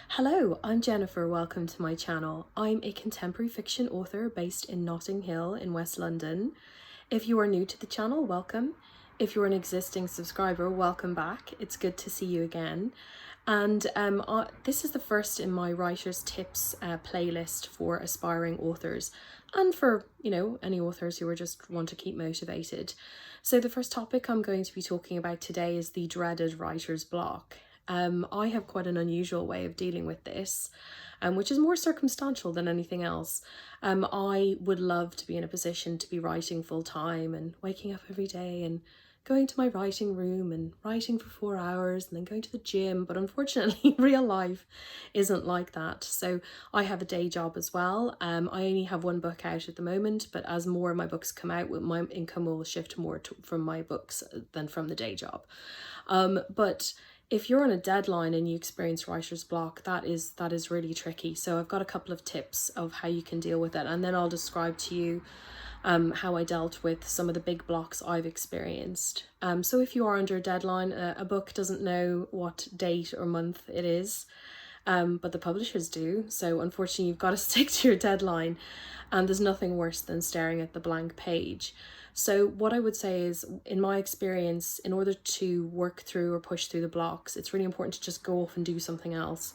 Hello, I'm Jennifer. Welcome to my channel. I'm a contemporary fiction author based in Notting Hill in West London. If you are new to the channel, welcome. If you're an existing subscriber, welcome back. It's good to see you again. And this is the first in my writer's tips playlist for aspiring authors and for, any authors who just want to keep motivated. So the first topic I'm going to be talking about today is the dreaded writer's block. I have quite an unusual way of dealing with this, which is more circumstantial than anything else. I would love to be in a position to be writing full time and waking up every day and going to my writing room and writing for 4 hours and then going to the gym. But unfortunately, real life isn't like that. So I have a day job as well. I only have one book out at the moment, but as more of my books come out, my income will shift more from my books than from the day job. But if you're on a deadline and you experience writer's block, that is really tricky. So I've got a couple of tips of how you can deal with it, and then I'll describe to you how I dealt with some of the big blocks I've experienced. So if you are under a deadline, a book doesn't know what date or month it is, but the publishers do. So unfortunately, you've got to stick to your deadline, and there's nothing worse than staring at the blank page. So what I would say is, in my experience, in order to work through or push through the blocks, it's really important to just go off and do something else.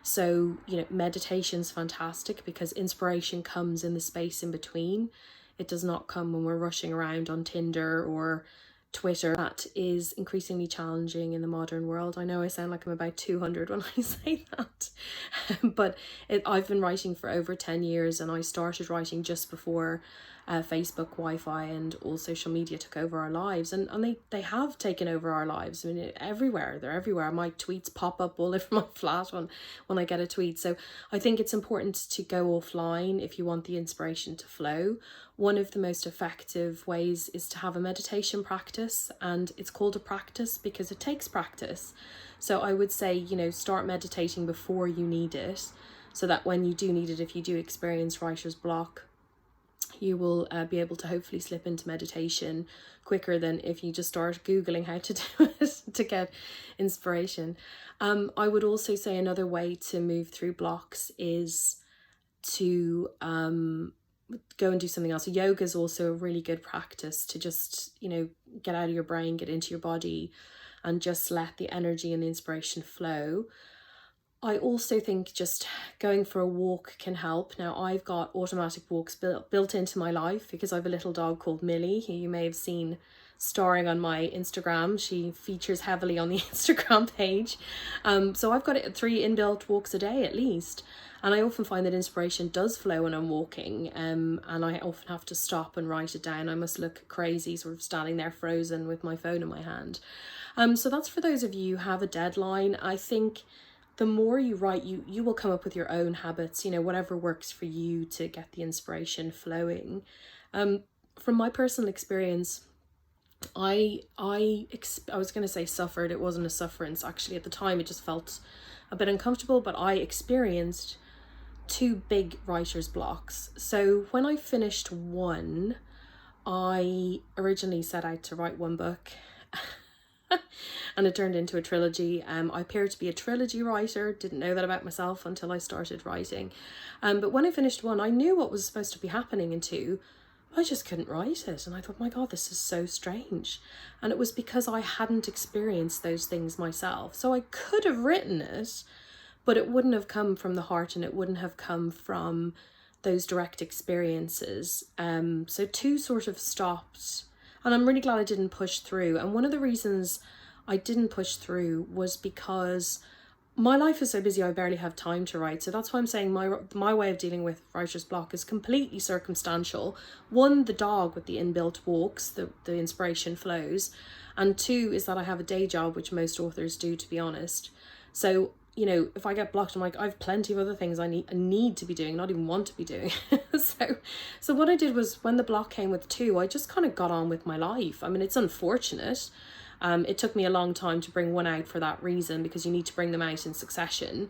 So, meditation's fantastic because inspiration comes in the space in between. It does not come when we're rushing around on Tinder or Twitter. That is increasingly challenging in the modern world. I know I sound like I'm about 200 when I say that, but I've been writing for over 10 years, and I started writing just before Facebook, Wi-Fi and all social media took over our lives, and they have taken over our lives. I mean, everywhere. They're everywhere. My tweets pop up all over my flat when I get a tweet. So I think it's important to go offline if you want the inspiration to flow. One of the most effective ways is to have a meditation practice, and it's called a practice because it takes practice. So I would say, start meditating before you need it, so that when you do need it, if you do experience writer's block, you will be able to hopefully slip into meditation quicker than if you just start Googling how to do it to get inspiration. I would also say another way to move through blocks is to go and do something else. Yoga is also a really good practice to just, get out of your brain, get into your body, and just let the energy and the inspiration flow. I also think just going for a walk can help. Now, I've got automatic walks built into my life because I have a little dog called Millie, who you may have seen starring on my Instagram. She features heavily on the Instagram page. So I've got 3 inbuilt walks a day at least. And I often find that inspiration does flow when I'm walking, and I often have to stop and write it down. I must look crazy sort of standing there frozen with my phone in my hand. So that's for those of you who have a deadline. I think the more you write, you will come up with your own habits, whatever works for you to get the inspiration flowing. From my personal experience, I was going to say suffered. It wasn't a sufferance. Actually, at the time, it just felt a bit uncomfortable, but I experienced 2 big writer's blocks. So when I finished one, I originally set out to write one book. And it turned into a trilogy. I appeared to be a trilogy writer, didn't know that about myself until I started writing. But when I finished one, I knew what was supposed to be happening in 2. I just couldn't write it. And I thought, my God, this is so strange. And it was because I hadn't experienced those things myself. So I could have written it, but it wouldn't have come from the heart, and it wouldn't have come from those direct experiences. So 2 sort of stopped. And I'm really glad I didn't push through. And one of the reasons I didn't push through was because my life is so busy, I barely have time to write. So that's why I'm saying my way of dealing with writer's block is completely circumstantial. 1, the dog with the inbuilt walks, the inspiration flows. And 2 is that I have a day job, which most authors do, to be honest. So, if I get blocked, I'm like, I have plenty of other things I need to be doing, not even want to be doing. So what I did was, when the block came with 2, I just kind of got on with my life. I mean, it's unfortunate. It took me a long time to bring one out for that reason, because you need to bring them out in succession.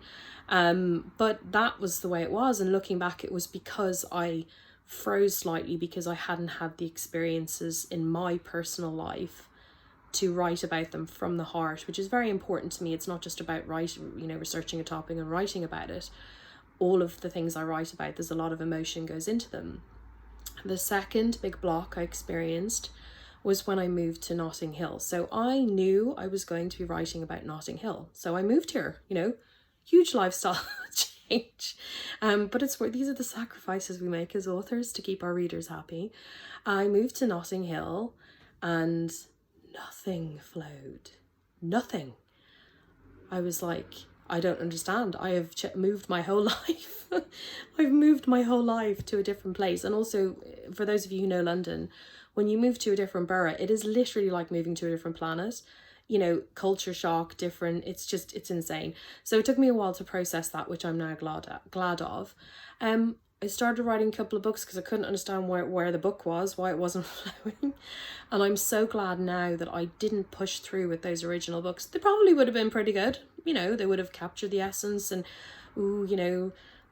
But that was the way it was. And looking back, it was because I froze slightly because I hadn't had the experiences in my personal life to write about them from the heart, which is very important to me. It's not just about researching a topic and writing about it. All of the things I write about, there's a lot of emotion goes into them. The second big block I experienced was when I moved to Notting Hill. So I knew I was going to be writing about Notting Hill. So I moved here, huge lifestyle change. But it's where these are the sacrifices we make as authors to keep our readers happy. I moved to Notting Hill and nothing flowed. Nothing. I was like, I don't understand. I have moved my whole life. I've moved my whole life to a different place. And also, for those of you who know London, when you move to a different borough, it is literally like moving to a different planet. Culture shock, different. It's insane. So it took me a while to process that, which I'm now glad of. I started writing a couple of books because I couldn't understand where the book was, why it wasn't flowing. And I'm so glad now that I didn't push through with those original books. They probably would have been pretty good. They would have captured the essence and,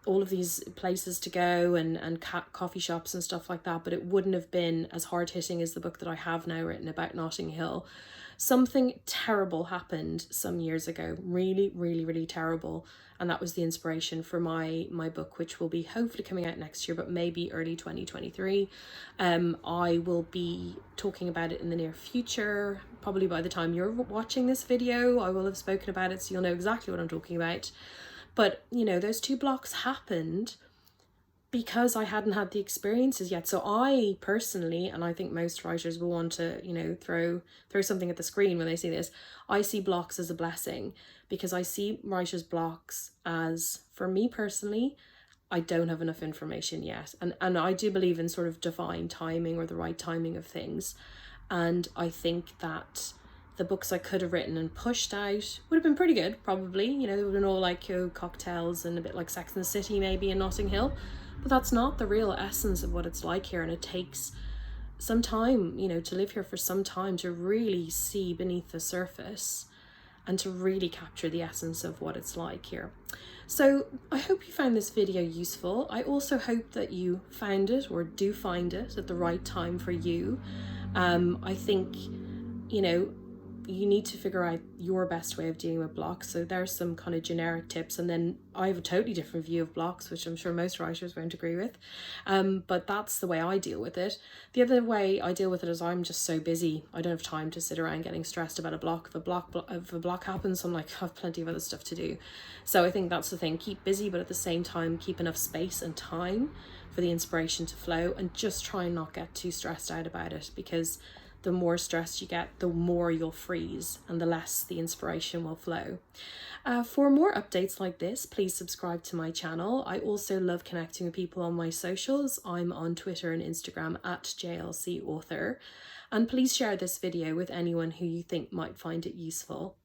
all of these places to go and coffee shops and stuff like that. But it wouldn't have been as hard hitting as the book that I have now written about Notting Hill. Something terrible happened some years ago, really, really, really terrible. And that was the inspiration for my book, which will be hopefully coming out next year, but maybe early 2023. I will be talking about it in the near future. Probably by the time you're watching this video, I will have spoken about it, so you'll know exactly what I'm talking about. But, those two blocks happened because I hadn't had the experiences yet. So I personally, and I think most writers will want to, throw something at the screen when they see this, I see blocks as a blessing, because I see writer's blocks as, for me personally, I don't have enough information yet. And I do believe in sort of divine timing, or the right timing of things. And I think that the books I could have written and pushed out would have been pretty good, probably. They would have been all like cocktails and a bit like Sex and the City maybe in Notting Hill. But that's not the real essence of what it's like here. And it takes some time, to live here for some time to really see beneath the surface and to really capture the essence of what it's like here. So I hope you found this video useful. I also hope that you found it, or do find it, at the right time for you. I think, you need to figure out your best way of dealing with blocks. So there's some kind of generic tips, and then I have a totally different view of blocks, which I'm sure most writers won't agree with. But that's the way I deal with it. The other way I deal with it is I'm just so busy. I don't have time to sit around getting stressed about a block. If a block happens, I'm like, I have plenty of other stuff to do. So I think that's the thing. Keep busy, but at the same time, keep enough space and time for the inspiration to flow, and just try and not get too stressed out about it, because the more stressed you get, the more you'll freeze and the less the inspiration will flow. For more updates like this, please subscribe to my channel. I also love connecting with people on my socials. I'm on Twitter and Instagram at JLC Author. And please share this video with anyone who you think might find it useful.